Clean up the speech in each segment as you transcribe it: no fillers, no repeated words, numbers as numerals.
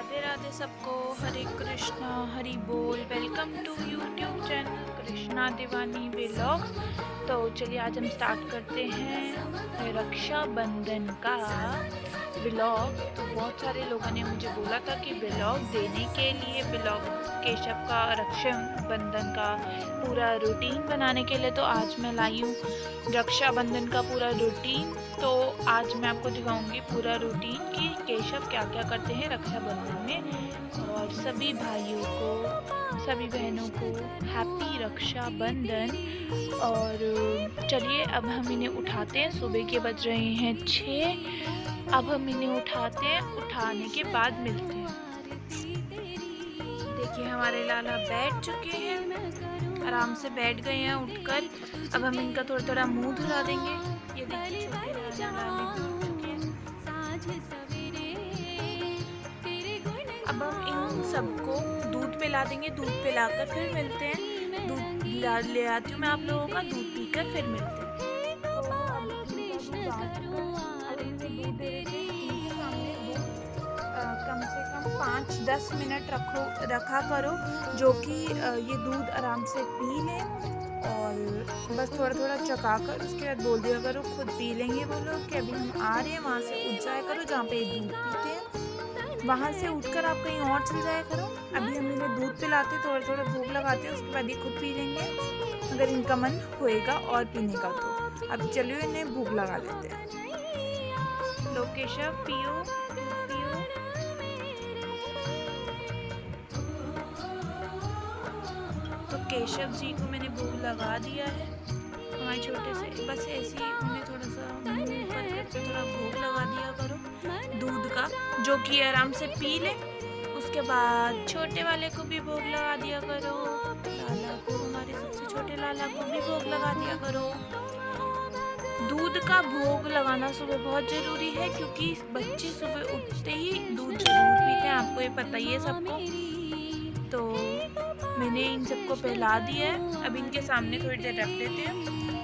राधे राधे सबको। हरे कृष्णा हरि बोल। Welcome to YouTube channel Krishna Deewani vlogs. तो चलिए आज हम स्टार्ट करते हैं रक्षाबंधन का व्लॉग। तो बहुत सारे लोगों ने मुझे बोला था कि व्लॉग देने के लिए, व्लॉग केशव का रक्षाबंधन का पूरा रूटीन बनाने के लिए, तो आज मैं लाई हूँ रक्षाबंधन का पूरा रूटीन। तो आज मैं आपको दिखाऊंगी पूरा रूटीन कि केशव क्या क्या करते हैं रक्षाबंधन में। और सभी भाइयों को, सभी बहनों को हैप्पी रक्षाबंधन। और चलिए अब हम इन्हें उठाते हैं। सुबह के बज रहे हैं 6। अब हम इन्हें उठाते हैं, उठाने के बाद मिलते हैं। देखिए हमारे लाला बैठ चुके हैं, आराम से बैठ गए हैं उठकर। अब हम इनका थोड़ा थोड़ा मुंह धुला देंगे। ये देखिए छोटे लाला बैठ चुके हैं। अब हम इन सबको दूध पिला देंगे। दूध पिलाकर फिर मिलते हैं। दूध ले आती हूँ मैं आप लोगों का। दूध पीकर फिर मिलते हैं। कम से कम 5-10 मिनट रखा करो, जो कि ये दूध आराम से पी लें। और बस थोड़ा थोड़ा चखा कर उसके बाद बोल दिया करो, खुद पी लेंगे वो लोग कि अभी हम आ रहे हैं। वहाँ से उठ जाया करो जहाँ पे ये दूध पीते हैं, वहाँ से उठकर आप कहीं और चल जाया करो। अभी हम इन्हें दूध पिलाते, थोड़ा थोड़ा भूख लगाते हैं, उसके बाद ये खुद पी लेंगे अगर इनका मन होएगा और पीने का तो। अब चलिए इन्हें भूख लगा लेते हैं। लो केशव पियो पियो। तो केशव जी को मैंने भूख लगा दिया है हमारे छोटे से। बस ऐसे ही उन्हें थोड़ा सा मुंह पर करके थोड़ा भूख लगा दिया करो दूध का, जो कि आराम से पी ले। उसके बाद छोटे वाले को भी भोग लगा दिया करो। लाला को, हमारे सबसे छोटे लाला को भी भोग लगा दिया करो। दूध का भोग लगाना सुबह बहुत ज़रूरी है, क्योंकि बच्चे सुबह उठते ही दूध जरूर पीते हैं। आपको ये पता ही है सबको। तो मैंने इन सबको पिला दिया है। अब इनके सामने थोड़ी देर रख देते हैं,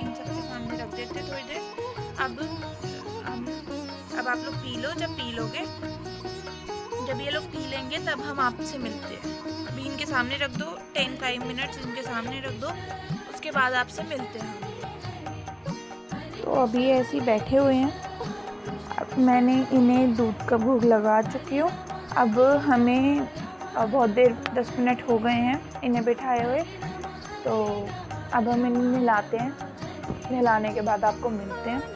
इन सबके सामने रख देते हैं थोड़ी देर। अब आप लोग पी लो। जब पी लोगे, जब ये लोग पी लेंगे तब हम आपसे मिलते हैं। अभी इनके सामने रख दो, 10-5 मिनट्स इनके सामने रख दो, उसके बाद आपसे मिलते हैं। तो अभी ऐसे ही बैठे हुए हैं। अब मैंने इन्हें दूध का भोग लगा चुकी हूँ। अब हमें बहुत देर 10 मिनट हो गए हैं इन्हें बिठाए हुए। तो अब हम इन्हें नहलाते हैं। नहलाने के बाद आपको मिलते हैं।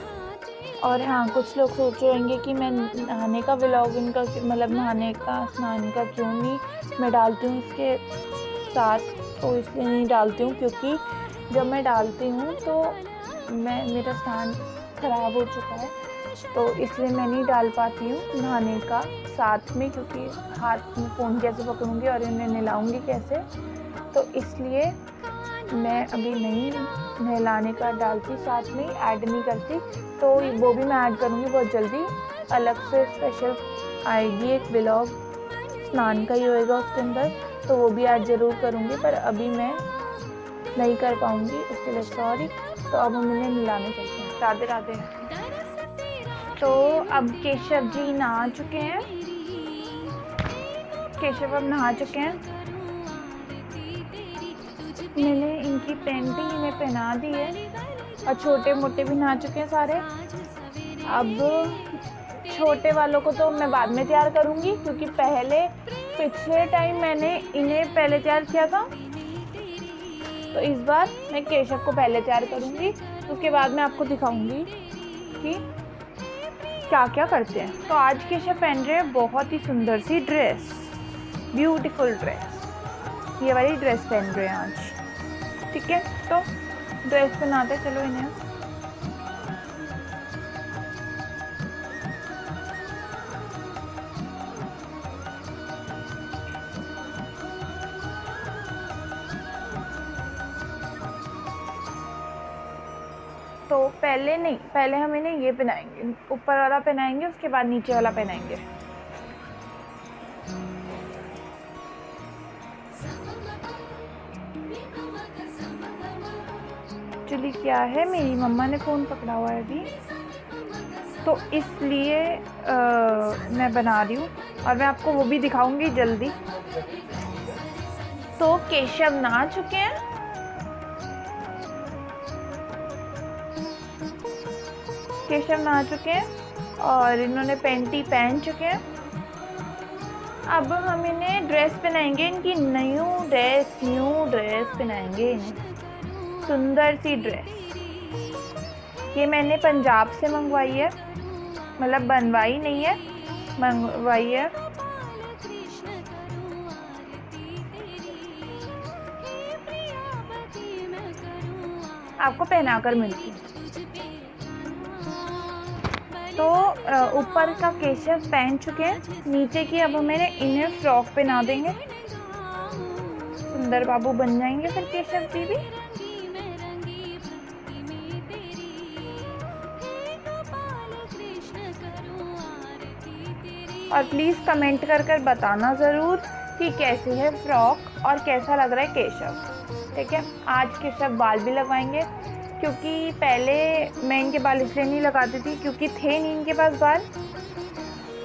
और हाँ, कुछ लोग सोच रहे होंगे कि मैं नहाने का व्लॉग इनका, मतलब नहाने का, स्नान का क्यों नहीं मैं डालती हूँ इसके साथ। तो इसलिए नहीं डालती हूँ क्योंकि जब मैं डालती हूँ तो मेरा स्नान ख़राब हो चुका है, तो इसलिए मैं नहीं डाल पाती हूँ नहाने का साथ में, क्योंकि हाथ में फ़ोन कैसे पकड़ूँगी और इन्हें नहलाऊँगी कैसे। तो इसलिए मैं अभी नहीं नहलाने का डालती, साथ में ऐड नहीं करती। तो वो भी मैं ऐड करूँगी बहुत जल्दी। अलग से स्पेशल आएगी एक व्लॉग, स्नान का ही होएगा उसके अंदर, तो वो भी ऐड ज़रूर करूँगी। पर अभी मैं नहीं कर पाऊँगी, उसके लिए सॉरी। तो अब हम इन्हें नहलाने चलते हैं। राधे राधे। तो अब केशव जी नहा चुके हैं। केशव अब नहा चुके हैं। मैंने इनकी पेंटिंग इन्हें पहना दी है, और छोटे मोटे भी नहा चुके हैं सारे। अब छोटे वालों को तो मैं बाद में तैयार करूँगी, क्योंकि पिछले टाइम मैंने इन्हें पहले तैयार किया था। तो इस बार मैं केशव को पहले तैयार करूँगी, उसके बाद मैं आपको दिखाऊँगी कि क्या क्या करते हैं। तो आज केशव पहन रहे हैं बहुत ही सुंदर सी ड्रेस, ब्यूटीफुल ड्रेस। ये वाली ड्रेस पहन रहे हैं आज, ठीक है। तो ड्रेस पहनाते चलो इन्हें। तो पहले हम इन्हें ये पहनाएंगे, ऊपर वाला पहनाएंगे, उसके बाद नीचे वाला पहनाएंगे। एक्चुअली क्या है, मेरी मम्मा ने फ़ोन पकड़ा हुआ है अभी, तो इसलिए मैं बना रही हूँ और मैं आपको वो भी दिखाऊंगी जल्दी। तो केशव नहा चुके हैं, केशव नहा चुके हैं और इन्होंने पैंटी पहन चुके हैं। अब हम इन्हें ड्रेस पहनाएंगे, इनकी न्यू ड्रेस पहनाएंगे इन्हें, सुंदर सी ड्रेस। ये मैंने पंजाब से मंगवाई है, मतलब बनवाई नहीं है, मंगवाई है। आपको पहनाकर मिलती है। तो ऊपर का केशव पहन चुके हैं, नीचे की अब हमें इन्हें फ्रॉक पहना देंगे, सुंदर बाबू बन जाएंगे फिर केशव जी भी। और प्लीज़ कमेंट कर बताना ज़रूर कि कैसी है फ्रॉक और कैसा लग रहा है केशव। ठीक है, आज केशव बाल भी लगवाएंगे, क्योंकि पहले मैं इनके बाल इसलिए नहीं लगाती थी क्योंकि थे नहीं इनके पास बाल।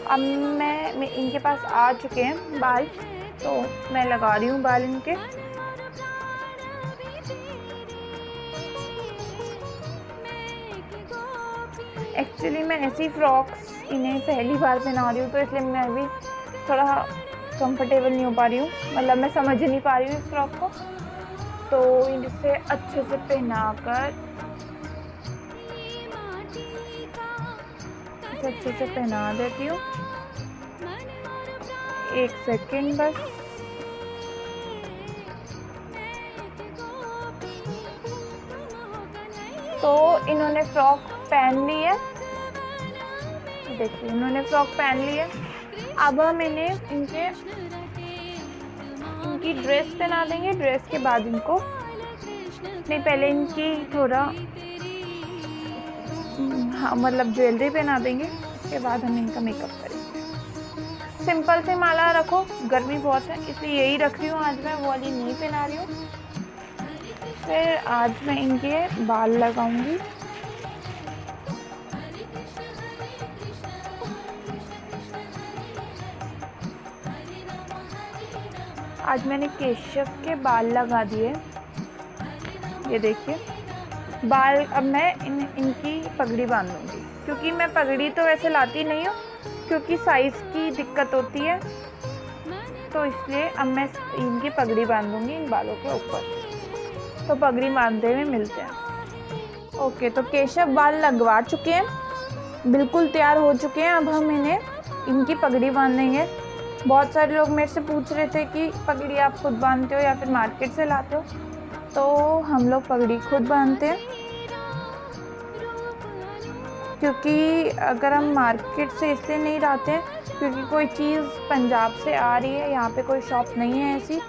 अब मैं इनके पास आ चुके हैं बाल, तो मैं लगा रही हूँ बाल इनके। एक्चुअली मैं ऐसी फ्रॉक्स इन्हें पहली बार पहना रही हूँ, तो इसलिए मैं भी थोड़ा कंफर्टेबल नहीं हो पा रही हूँ, मतलब मैं समझ नहीं पा रही हूँ इस फ्रॉक को। तो इसे अच्छे से पहनाकर इसे अच्छे से पहना देती हूँ। एक सेकेंड बस। तो इन्होंने फ्रॉक पहन ली है, देखिए इन्होंने फ्रॉक पहन ली है। अब हम इन्हें इनकी ड्रेस पहना देंगे। ड्रेस के बाद इनको नहीं, पहले इनकी थोड़ा हाँ मतलब ज्वेलरी पहना देंगे, उसके बाद हम इनका मेकअप करेंगे। सिंपल से माला रखो, गर्मी बहुत है इसलिए यही रख रही हूँ आज, मैं वो वाली नहीं पहना रही हूँ। फिर आज मैं इनके बाल लगाऊंगी। आज मैंने केशव के बाल लगा दिए, ये देखिए बाल। अब मैं इनकी पगड़ी बांधूंगी, क्योंकि मैं पगड़ी तो वैसे लाती नहीं हूँ क्योंकि साइज़ की दिक्कत होती है, तो इसलिए अब मैं इनकी पगड़ी बांधूंगी इन बालों के ऊपर। तो पगड़ी बांधते हुए मिलते हैं। ओके, तो केशव बाल लगवा चुके हैं, बिल्कुल तैयार हो चुके हैं। अब हम इन्हें इनकी पगड़ी बांधेंगे। बहुत सारे लोग मेरे से पूछ रहे थे कि पगड़ी आप खुद बांधते हो या फिर मार्केट से लाते हो, तो हम लोग पगड़ी खुद बांधते हैं, क्योंकि अगर हम मार्केट से इसलिए नहीं लाते हैं क्योंकि कोई चीज़ पंजाब से आ रही है, यहाँ पे कोई शॉप नहीं है ऐसी,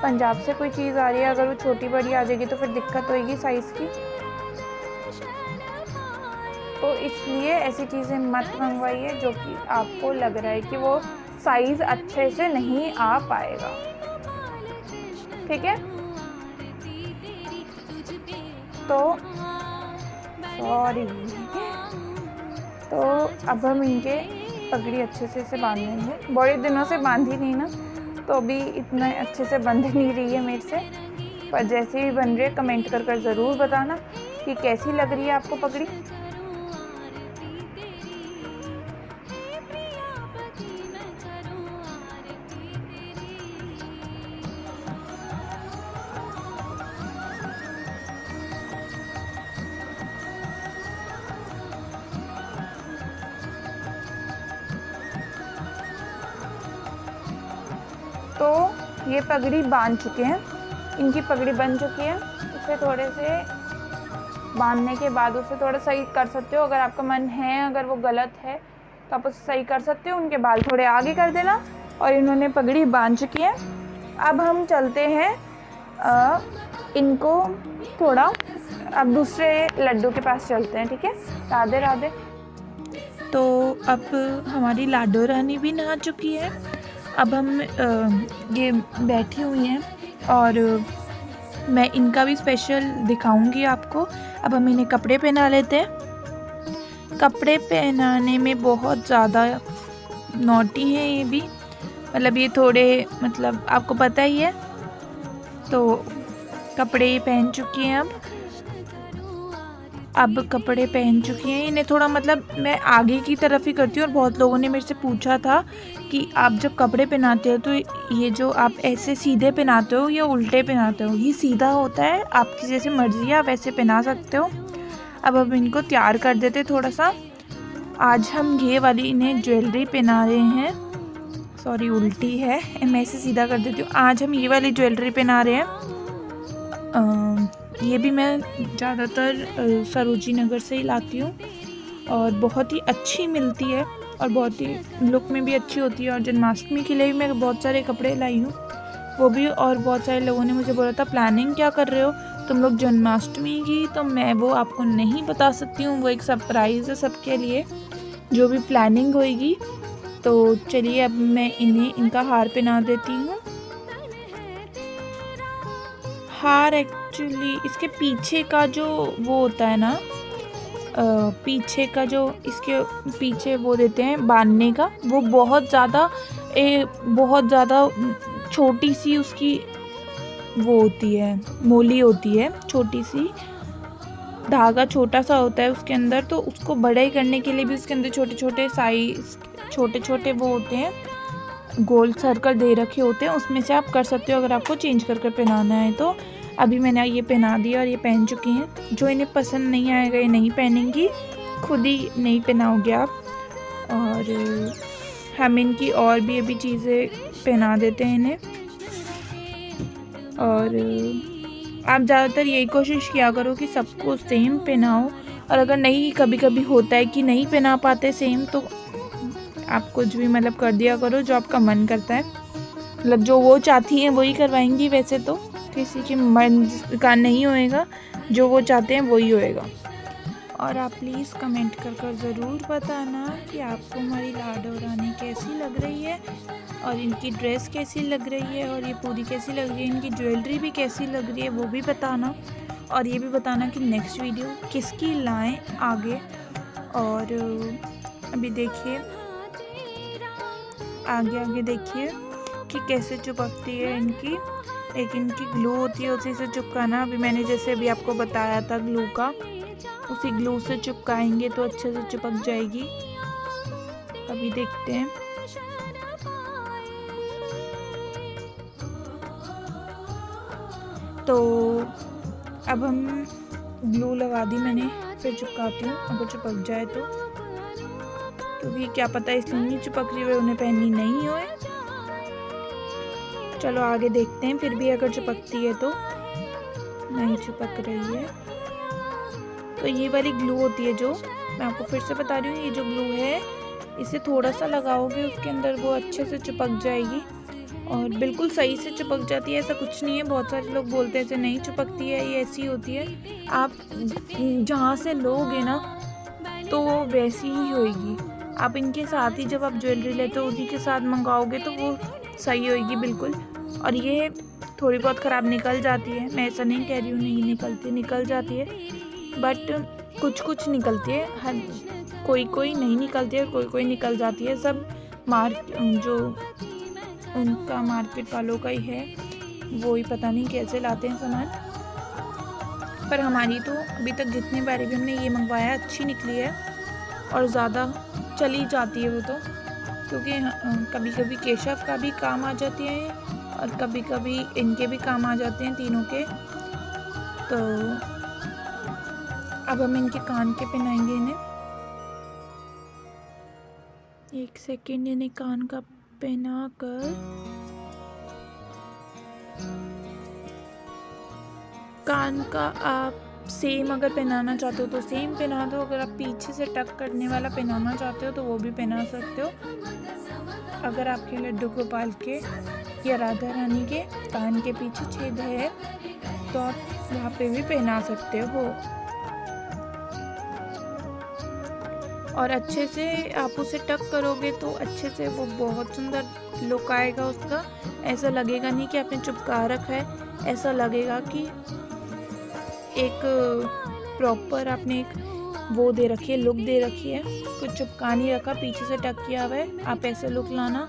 पंजाब से कोई चीज़ आ रही है, अगर वो छोटी बड़ी आ जाएगी तो फिर दिक्कत होएगी साइज़ की। तो इसलिए ऐसी चीज़ें मत मंगवाइए जो कि आपको लग रहा है कि वो साइज़ अच्छे से नहीं आ पाएगा। ठीक है, तो सॉरी, तो अब हम इनके पगड़ी अच्छे से इसे बांध लेंगे। बड़े दिनों से बांधी नहीं ना, तो अभी इतना अच्छे से बंध नहीं रही है मेरे से, पर जैसे भी बन रही है कमेंट कर ज़रूर बताना कि कैसी लग रही है आपको पगड़ी। तो ये पगड़ी बांध चुके हैं, इनकी पगड़ी बन चुकी है। इसे थोड़े से बांधने के बाद उसे थोड़ा सही कर सकते हो, अगर आपका मन है, अगर वो गलत है तो आप उसे सही कर सकते हो। उनके बाल थोड़े आगे कर देना। और इन्होंने पगड़ी बांध चुकी है। अब हम चलते हैं इनको थोड़ा, अब दूसरे लड्डू के पास चलते हैं। ठीक है, राधे राधे। तो अब हमारी लाडो रानी भी नहा चुकी है। अब हम ये बैठी हुई हैं और मैं इनका भी स्पेशल दिखाऊंगी आपको। अब हम इन्हें कपड़े पहना लेते हैं। कपड़े पहनाने में बहुत ज़्यादा नॉटी हैं ये भी, मतलब ये थोड़े, मतलब आपको पता ही है। तो कपड़े ये पहन चुकी हैं, अब कपड़े पहन चुकी हैं। इन्हें थोड़ा, मतलब मैं आगे की तरफ ही करती हूँ। और बहुत लोगों ने मेरे से पूछा था कि आप जब कपड़े पहनाते हो तो ये जो आप ऐसे सीधे पहनाते हो या उल्टे पहनाते हो। ये सीधा होता है, आपकी जैसे मर्जी है आप वैसे पहना सकते हो। अब हम इनको तैयार कर देते थोड़ा सा। आज हम ये वाली इन्हें ज्वेलरी पहना रहे हैं, सॉरी उल्टी है, मैं ऐसे सीधा कर देती हूँ। आज हम ये वाली ज्वेलरी पहना रहे हैं। ये भी मैं ज़्यादातर सरोजी नगर से ही लाती हूँ और बहुत ही अच्छी मिलती है और बहुत ही लुक में भी अच्छी होती है। और जन्माष्टमी के लिए भी मैं बहुत सारे कपड़े लाई हूँ वो भी। और बहुत सारे लोगों ने मुझे बोला था प्लानिंग क्या कर रहे हो तुम लोग जन्माष्टमी की, तो मैं वो आपको नहीं बता सकती हूँ, वो एक सरप्राइज़ है सबके लिए जो भी प्लानिंग होएगी। तो चलिए अब मैं इन्हें इनका हार पहना देती हूँ। हार एक्चुअली इसके पीछे का जो वो होता है ना, पीछे का जो इसके पीछे वो देते हैं बांधने का, वो बहुत ज़्यादा छोटी सी उसकी वो होती है, मोली होती है, छोटी सी धागा छोटा सा होता है उसके अंदर। तो उसको बड़े करने के लिए भी उसके अंदर छोटे छोटे साइज, छोटे छोटे वो होते हैं, गोल सर्कल दे रखे होते हैं, उसमें से आप कर सकते हो अगर आपको चेंज कर कर पहनाना है। तो अभी मैंने ये पहना दिया और ये पहन चुकी हैं। जो इन्हें पसंद नहीं आएगा ये नहीं पहनेंगी, खुद ही नहीं पहनाओगे आप। और हम इनकी और भी अभी चीज़ें पहना देते हैं इन्हें। और आप ज़्यादातर यही कोशिश किया करो कि सबको सेम पहनाओ। और अगर नहीं, कभी कभी होता है कि नहीं पहना पाते सेम, तो आप कुछ भी मतलब कर दिया करो जो आपका मन करता है, मतलब जो वो चाहती हैं वही करवाएंगी। वैसे तो किसी के मन का नहीं होएगा, जो वो चाहते हैं वही होएगा। और आप प्लीज़ कमेंट कर कर ज़रूर बताना कि आपको हमारी लाडो रानी कैसी लग रही है और इनकी ड्रेस कैसी लग रही है और ये पूरी कैसी लग रही है, इनकी ज्वेलरी भी कैसी लग रही है वो भी बताना। और ये भी बताना कि नेक्स्ट वीडियो किसकी लाएं आगे। और अभी देखिए आगे देखिए कि कैसे चिपकती है इनकी। एक इनकी ग्लू होती है, उसी से चिपकाना। अभी मैंने जैसे अभी आपको बताया था ग्लू का, उसी ग्लू से चिपकाएंगे तो अच्छे से चिपक जाएगी। अभी देखते हैं। तो अब हम ग्लू लगा दी मैंने, फिर चिपकाती हूँ अगर चिपक जाए तो। क्योंकि क्या पता इसलिए नहीं चिपक रही है, उन्हें पहननी नहीं होए। चलो आगे देखते हैं, फिर भी अगर चिपकती है तो। नहीं चिपक रही है। तो ये वाली ग्लू होती है, जो मैं आपको फिर से बता रही हूँ, ये जो ग्लू है इसे थोड़ा सा लगाओगे उसके अंदर, वो अच्छे से चिपक जाएगी और बिल्कुल सही से चिपक जाती है। ऐसा कुछ नहीं है, बहुत सारे लोग बोलते हैं ऐसे नहीं चिपकती है, ये ऐसी होती है। आप जहाँ से लोगे ना तो वो वैसी ही होएगी। आप इनके साथ ही जब आप ज्वेलरी लेते हो उसी के साथ मंगाओगे तो वो सही होएगी बिल्कुल। और ये थोड़ी बहुत ख़राब निकल जाती है, मैं ऐसा नहीं कह रही हूँ नहीं निकलती, निकल जाती है, बट कुछ निकलती है, हर कोई नहीं निकलती है, कोई निकल जाती है। सब जो उनका मार्केट वालों का ही है, वो ही पता नहीं कैसे लाते हैं सामान। पर हमारी तो अभी तक जितने बारी भी हमने ये मंगवाया अच्छी निकली है और ज़्यादा चली जाती है वो तो। क्योंकि कभी कभी केशव का भी काम आ जाती है और कभी कभी इनके भी काम आ जाते हैं, तीनों के। तो अब हम इनके कान के पहनाएंगे इन्हें। एक सेकेंड, इन्हें कान का पहना कर कान का आप सेम अगर पहनाना चाहते हो तो सेम पहना दो। अगर आप पीछे से टक करने वाला पहनाना चाहते हो तो वो भी पहना सकते हो। अगर आपके लड्डू गोपाल के या राधा रानी के कान के पीछे छेद है तो आप वहाँ पे भी पहना सकते हो। और अच्छे से आप उसे टक करोगे तो अच्छे से वो बहुत सुंदर लुक आएगा उसका। ऐसा लगेगा नहीं कि आपने चिपका रखा है, ऐसा लगेगा कि एक प्रॉपर आपने एक वो दे रखी है, लुक दे रखी है। कुछ चिपका नहीं रखा, पीछे से टक किया हुआ है। आप ऐसे लुक लाना,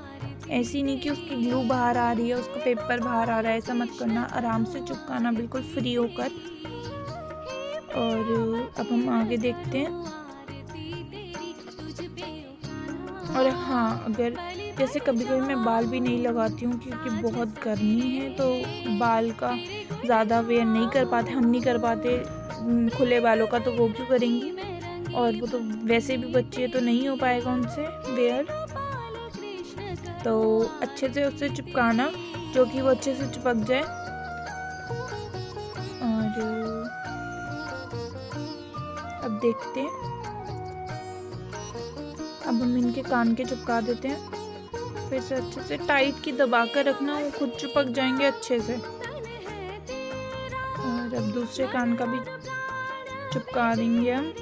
ऐसी नहीं कि उसकी ग्लू बाहर आ रही है, उसका पेपर बाहर आ रहा है, ऐसा मत करना। आराम से चिपकाना बिल्कुल फ्री होकर। और अब हम आगे देखते हैं। और हाँ, अगर जैसे कभी कभी मैं बाल भी नहीं लगाती हूँ क्योंकि बहुत गर्मी है, तो बाल का ज़्यादा वेयर नहीं कर पाते, हम नहीं कर पाते खुले बालों का, तो वो क्यों करेंगी। और वो तो वैसे भी बच्चे, तो नहीं हो पाएगा उनसे वेयर। तो अच्छे से उससे चिपकाना, जो कि वो अच्छे से चिपक जाए। और अब देखते हैं, अब हम इनके कान के चिपका देते हैं। फिर से अच्छे से टाइट की दबा कर रखना, वो खुद चिपक जाएंगे अच्छे से। और अब दूसरे कान का भी चिपका देंगे हम।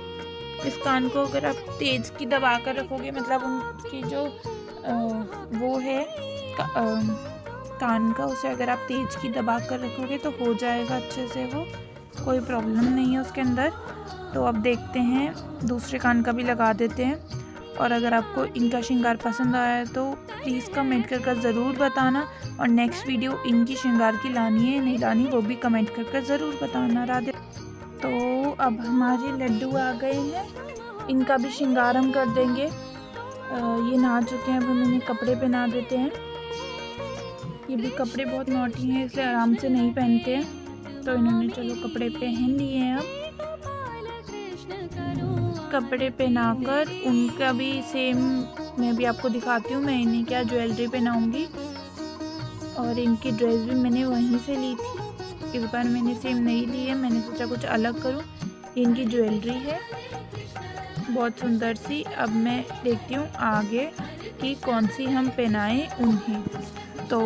इस कान को अगर आप तेज की दबा कर रखोगे, मतलब उनकी जो वो है कान का, उसे अगर आप तेज की दबा कर रखोगे तो हो जाएगा अच्छे से, वो कोई प्रॉब्लम नहीं है उसके अंदर। तो अब देखते हैं, दूसरे कान का भी लगा देते हैं। और अगर आपको इनका श्रृंगार पसंद आया है तो प्लीज़ कमेंट कर ज़रूर बताना। और नेक्स्ट वीडियो इनकी श्रृंगार की लानी है नहीं लानी, वो भी कमेंट कर ज़रूर बताना। राधे। तो अब हमारे लड्डू आ गए हैं, इनका भी श्रृंगार हम कर देंगे। ये नहा चुके हैं, अब हम इन्हें कपड़े पहना देते हैं। ये भी कपड़े बहुत नॉटी हैं, इसलिए आराम से नहीं पहनते हैं, तो इन्होंने चलो कपड़े पहन लिए हैं। अब कपड़े पहनाकर उनका भी सेम मैं भी आपको दिखाती हूँ, मैं इन्हें क्या ज्वेलरी पहनाऊँगी। और इनकी ड्रेस भी मैंने वहीं से ली थी, इस बार मैंने सेम नहीं ली है, मैंने सोचा कुछ अलग करूँ। इनकी ज्वेलरी है बहुत सुंदर सी। अब मैं देखती हूँ आगे कि कौन सी हम पहनाएं उन्हें। तो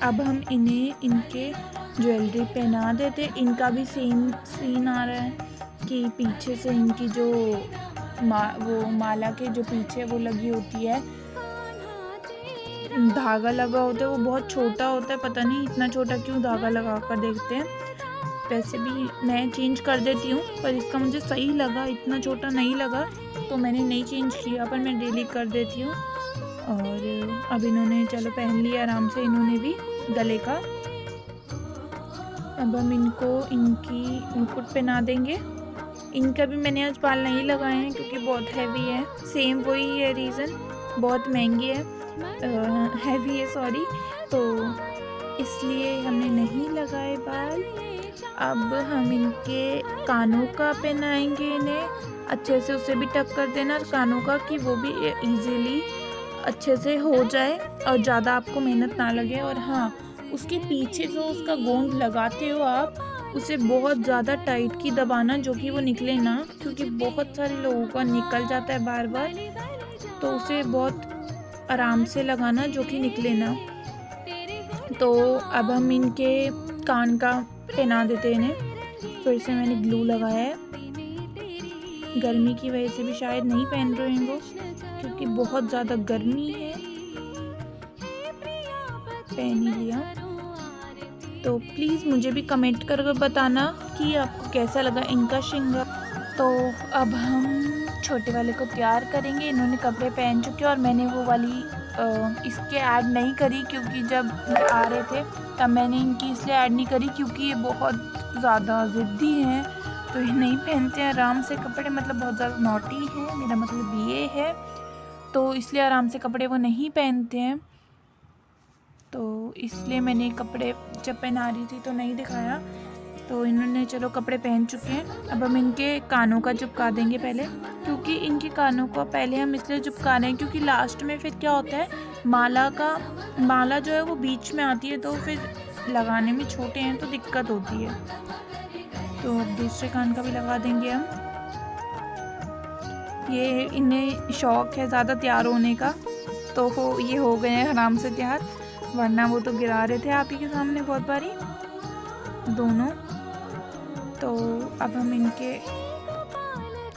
अब हम इन्हें इनके ज्वेलरी पहना देते। इनका भी सेम सीन आ रहा है कि पीछे से इनकी जो वो माला के जो पीछे वो लगी होती है, धागा लगा होता है, वो बहुत छोटा होता है, पता नहीं इतना छोटा क्यों धागा लगा कर देखते हैं। वैसे भी मैं चेंज कर देती हूँ, पर इसका मुझे सही लगा, इतना छोटा नहीं लगा, तो मैंने नहीं चेंज किया, पर मैं डेली कर देती हूँ। और अब इन्होंने चलो पहन लिया आराम से, इन्होंने भी गले का। अब हम इनको इनकी मुकुट पहना देंगे। इनका भी मैंने आज बाल नहीं लगाए हैं क्योंकि बहुत हैवी है, सेम वही है रीज़न, बहुत महंगी है, हैवी है सॉरी, तो इसलिए हमने नहीं लगाए बाल। अब हम इनके कानों का पहनाएंगे इन्हें अच्छे से, उसे भी टक कर देना कानों का, कि वो भी इजीली अच्छे से हो जाए और ज़्यादा आपको मेहनत ना लगे। और हाँ, उसके पीछे जो उसका गोंद लगाते हो आप, उसे बहुत ज़्यादा टाइट की दबाना, जो कि वो निकले ना, क्योंकि बहुत सारे लोगों का निकल जाता है बार बार, तो उसे बहुत आराम से लगाना जो कि निकले ना। तो अब हम इनके कान का पहना देते हैं इन्हें। फिर से मैंने ग्लू लगाया है, गर्मी की वजह से भी शायद नहीं पहन रहे हैं वो, क्योंकि बहुत ज़्यादा गर्मी है। पहन ही लिया। तो प्लीज़ मुझे भी कमेंट करके बताना कि आपको कैसा लगा इनका श्रृंगार। तो अब हम छोटे वाले को तैयार करेंगे। इन्होंने कपड़े पहन चुके हैं और मैंने वो वाली इसके ऐड नहीं करी, क्योंकि जब आ रहे थे तब मैंने इनकी इसलिए ऐड नहीं करी क्योंकि ये बहुत ज़्यादा ज़िद्दी हैं, तो ये नहीं पहनते हैं आराम से कपड़े, मतलब बहुत ज़्यादा नॉटी है, मेरा मतलब ये है, तो इसलिए आराम से कपड़े वो नहीं पहनते हैं। तो इसलिए मैंने कपड़े जब पहना रही थी तो नहीं दिखाया। तो इन्होंने चलो कपड़े पहन चुके हैं। अब हम इनके कानों का चिपका देंगे पहले, क्योंकि इनके कानों को पहले हम इसलिए चिपका रहे हैं क्योंकि लास्ट में फिर क्या होता है, माला जो है वो बीच में आती है, तो फिर लगाने में छोटे हैं तो दिक्कत होती है। तो अब दूसरे कान का भी लगा देंगे हम। ये इन्हें शौक है ज़्यादा तैयार होने का, तो ये हो गए हैं आराम से तैयार, वरना वो तो गिरा रहे थे आप ही के सामने बहुत बारी दोनों। तो अब हम इनके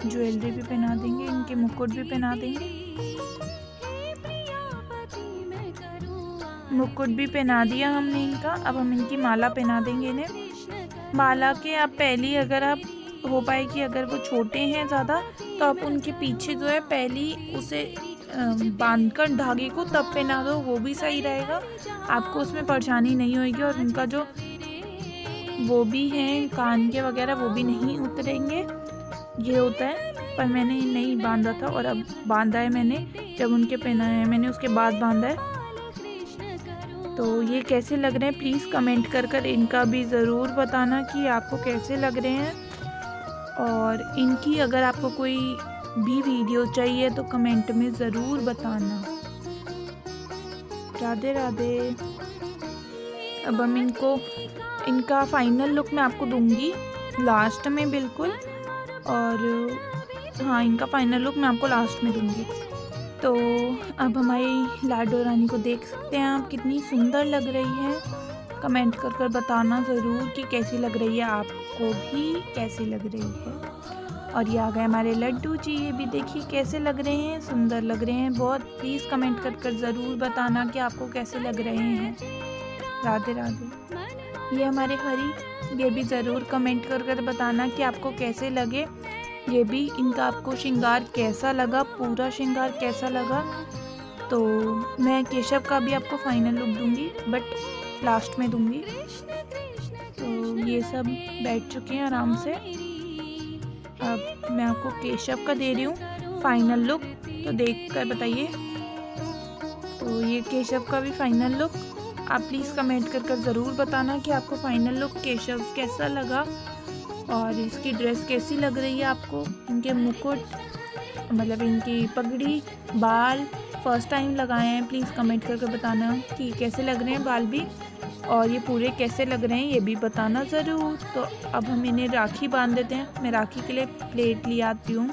ज्वेलरी भी पहना देंगे, इनके मुकुट भी पहना देंगे। मुकुट भी पहना दिया हमने इनका। अब हम इनकी माला पहना देंगे इन्हें। माला के आप पहले अगर आप हो पाए कि अगर वो छोटे हैं ज़्यादा तो आप उनके पीछे जो है पहली उसे बांधकर धागे को तब पहना दो, वो भी सही रहेगा, आपको उसमें परेशानी नहीं होगी और उनका जो वो भी हैं कान के वगैरह वो भी नहीं उतरेंगे। ये होता है, पर मैंने नहीं बांधा था और अब बांधा है मैंने, जब उनके पहनाए हैं मैंने उसके बाद बांधा है। तो ये कैसे लग रहे हैं प्लीज़ कमेंट कर इनका भी ज़रूर बताना कि आपको कैसे लग रहे हैं। और इनकी अगर आपको कोई भी वीडियो चाहिए तो कमेंट में ज़रूर बताना। राधे राधे। अब हम इनका फाइनल लुक मैं आपको दूंगी लास्ट में बिल्कुल, और हाँ इनका फाइनल लुक मैं आपको लास्ट में दूंगी। तो अब हमारी लाडो रानी को देख सकते हैं आप, कितनी सुंदर लग रही है। कमेंट कर बताना ज़रूर कि कैसी लग रही है, आपको भी कैसी लग रही है। और ये आ गए हमारे लड्डू जी, ये भी देखिए कैसे लग रहे हैं, सुंदर लग रहे हैं बहुत। प्लीज़ कमेंट कर ज़रूर बताना कि आपको कैसे लग रहे हैं। राधे राधे। ये हमारे हरी, ये भी ज़रूर कमेंट कर बताना कि आपको कैसे लगे, ये भी इनका आपको श्रृंगार कैसा लगा, पूरा श्रृंगार कैसा लगा। तो मैं केशव का भी आपको फाइनल लुक दूंगी, बट लास्ट में दूंगी। तो ये सब बैठ चुके हैं आराम से। अब मैं आपको केशव का दे रही हूँ फाइनल लुक, तो देख कर बताइए। तो ये केशव का भी फाइनल लुक, आप प्लीज़ कमेंट कर ज़रूर बताना कि आपको फाइनल लुक केशव कैसा लगा और इसकी ड्रेस कैसी लग रही है आपको। इनके मुकुट, मतलब इनकी पगड़ी, बाल फर्स्ट टाइम लगाए हैं, प्लीज़ कमेंट करके बताना कि कैसे लग रहे हैं बाल भी, और ये पूरे कैसे लग रहे हैं ये भी बताना ज़रूर। तो अब हम इन्हें राखी बांध देते हैं। मैं राखी के लिए प्लेट ले आती हूँ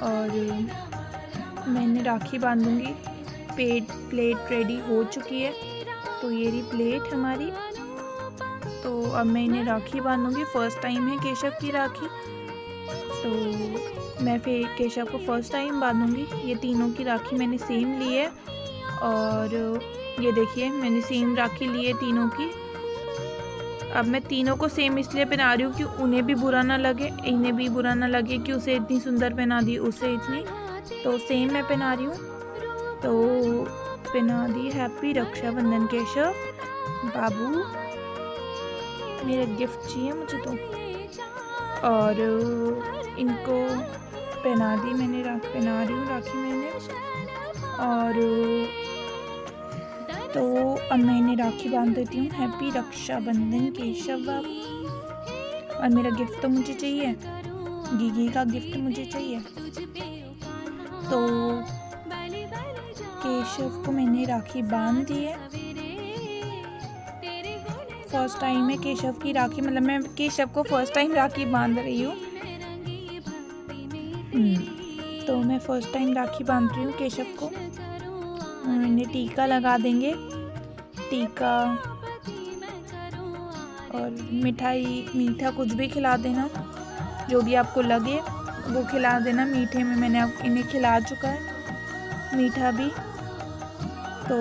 और मैं इन्हें राखी बांधूँगी। प्लेट रेडी हो चुकी है, तो ये रही प्लेट हमारी। तो अब मैं इन्हें राखी बांधूँगी, फ़र्स्ट टाइम है केशव की राखी, तो मैं फिर केशव को फ़र्स्ट टाइम बांधूँगी। ये तीनों की राखी मैंने सेम ली है, और ये देखिए मैंने सेम राखी ली है तीनों की। अब मैं तीनों को सेम इसलिए पहना रही हूँ कि उन्हें भी बुरा ना लगे, इन्हें भी बुरा ना लगे कि उसे इतनी सुंदर पहना दी, उसे इतनी, तो सेम मैं पहना रही हूँ। तो पहना दी। हैप्पी रक्षाबंधन केशव बाबू, मेरा गिफ्ट चाहिए मुझे तो। और इनको पहना दी मैंने, पहना रही हूँ राखी मैंने। और तो अब मैं इन्हें राखी बांध देती हूँ। हैप्पी रक्षाबंधन केशव बाबू। और मेरा गिफ्ट तो मुझे चाहिए, गीगी का गिफ्ट मुझे चाहिए। तो केशव को मैंने राखी बांध दी है। फर्स्ट टाइम है केशव की राखी, मतलब मैं केशव को फर्स्ट टाइम राखी बांध रही हूँ। तो मैं फर्स्ट टाइम राखी बांध रही हूँ केशव को। इन्हें टीका लगा देंगे, टीका और मिठाई, मीठा कुछ भी खिला देना, जो भी आपको लगे वो खिला देना। मीठे में मैंने इन्हें खिला चुका है मीठा भी। तो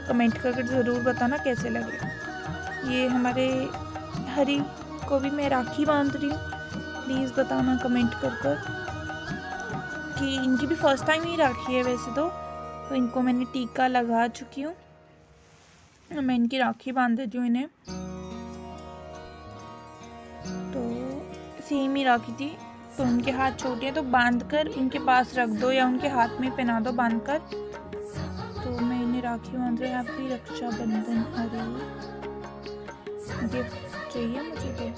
कमेंट करके ज़रूर बताना कैसे लगे। ये हमारे हरी को भी मैं राखी बांध रही हूँ, प्लीज़ बताना कमेंट कर कि इनकी भी फर्स्ट टाइम ही राखी है वैसे तो इनको मैंने टीका लगा चुकी हूँ। मैं इनकी राखी बांध देती हूँ इन्हें। तो सेम ही राखी थी, तो उनके हाथ छोटे हैं तो बांध कर उनके पास रख दो या उनके हाथ में पहना दो बांध कर। तो मैं इन्हें राखी बांध रही हूँ। हैप्पी रक्षाबंधन। हरी गिफ्ट चाहिए मुझे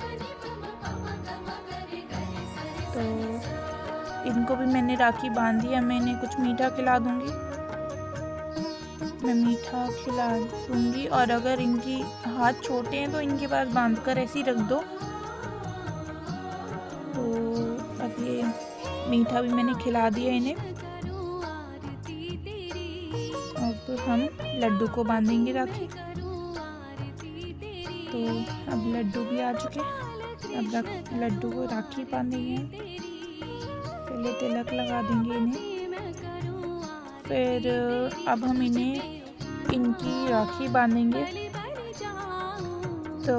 तो इनको भी मैंने राखी बांधी है। मैं इन्हें कुछ मीठा खिला दूंगी, मैं मीठा खिला दूंगी। और अगर इनकी हाथ छोटे हैं तो इनके पास बांधकर ऐसे ही रख दो। तो अब ये मीठा भी मैंने खिला दिया इन्हें। अब तो हम लड्डू को बांधेंगे राखी। तो अब लड्डू भी आ चुके हैं, अब लड्डू को राखी बांधेंगे। पहले तिलक लगा देंगे इन्हें, फिर अब हम इन्हें इनकी राखी बांधेंगे। तो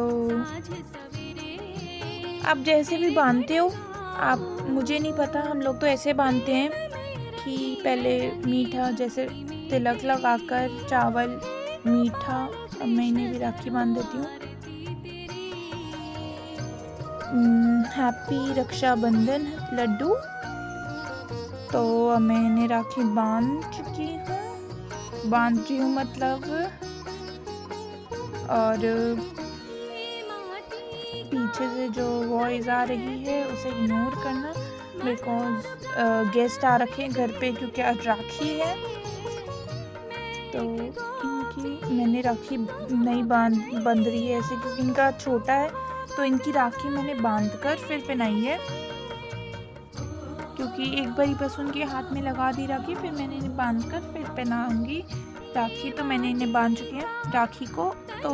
आप जैसे भी बांधते हो, आप, मुझे नहीं पता, हम लोग तो ऐसे बांधते हैं कि पहले मीठा जैसे तिलक लगाकर चावल मीठा। अब मैं इन्हें भी राखी बांध देती हूँ। हैप्पी रक्षाबंधन लड्डू। तो मैं इन्हें राखी बांध रही हूँ मतलब। और पीछे से जो वॉइस आ रही है उसे इग्नोर करना, बिकॉज गेस्ट आ रखे हैं घर पे, क्योंकि आज राखी है। तो इनकी मैंने राखी नहीं बंध रही है ऐसे, क्योंकि इनका छोटा है, तो इनकी राखी मैंने बांध कर फिर पहनाई है, क्योंकि एक बारी बस उनके हाथ में लगा दी राखी, फिर मैंने इन्हें बांध कर फिर पहनाऊंगी राखी। तो मैंने इन्हें बांध चुकी है राखी को। तो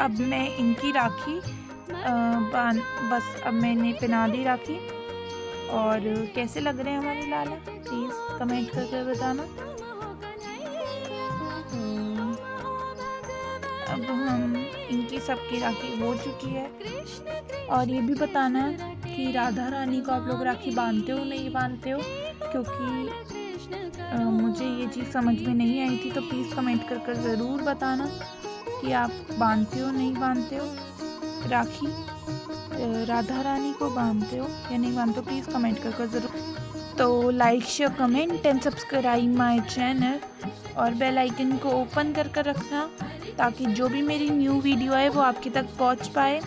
अब मैं इनकी राखी बस अब मैंने पहना दी राखी। और कैसे लग रहे हैं हमारे लाला, प्लीज़ कमेंट करके बताना। अब हम इनकी सबकी राखी हो चुकी है। और ये भी बताना कि राधा रानी को आप लोग राखी बांधते हो नहीं बांधते हो, क्योंकि मुझे ये चीज़ समझ में नहीं आई थी। तो प्लीज़ कमेंट कर ज़रूर बताना कि आप बांधते हो नहीं बांधते हो राखी, राधा रानी को बांधते हो या नहीं बांधते हो, प्लीज़ कमेंट कर ज़रूर। तो like share comment and subscribe my channel, और बेल आइकन को ओपन कर रखना, ताकि जो भी मेरी न्यू वीडियो है वो आपके तक पहुंच पाए।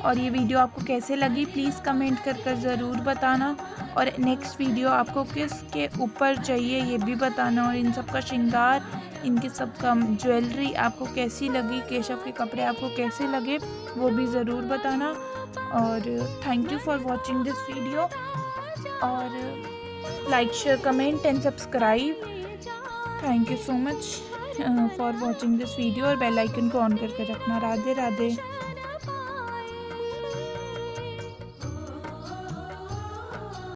और ये वीडियो आपको कैसे लगी प्लीज़ कमेंट कर ज़रूर बताना। और नेक्स्ट वीडियो आपको किसके ऊपर चाहिए ये भी बताना। और इन सब का श्रृंगार, इनके सब का ज्वेलरी आपको कैसी लगी, केशव के कपड़े आपको कैसे लगे वो भी ज़रूर बताना। और thank you for watching this video, और like share comment and subscribe. Thank you so much for watching this video, और बेल आइकन को ऑन करके रखना। राधे राधे।